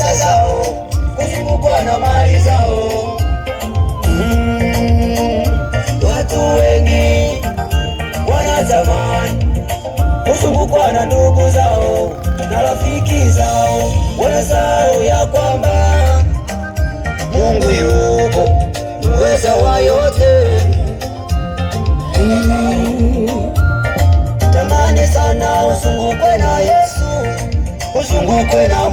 pesa zao, kuzungukwa na mali zao. Watu wengi wanatamani kuzungukwa na ndugu zao na rafiki zao, wanasahau ya kwamba Mungu yupo muweza wa yote. Tamani sana uzungukwe na Yesu, uzungukwe na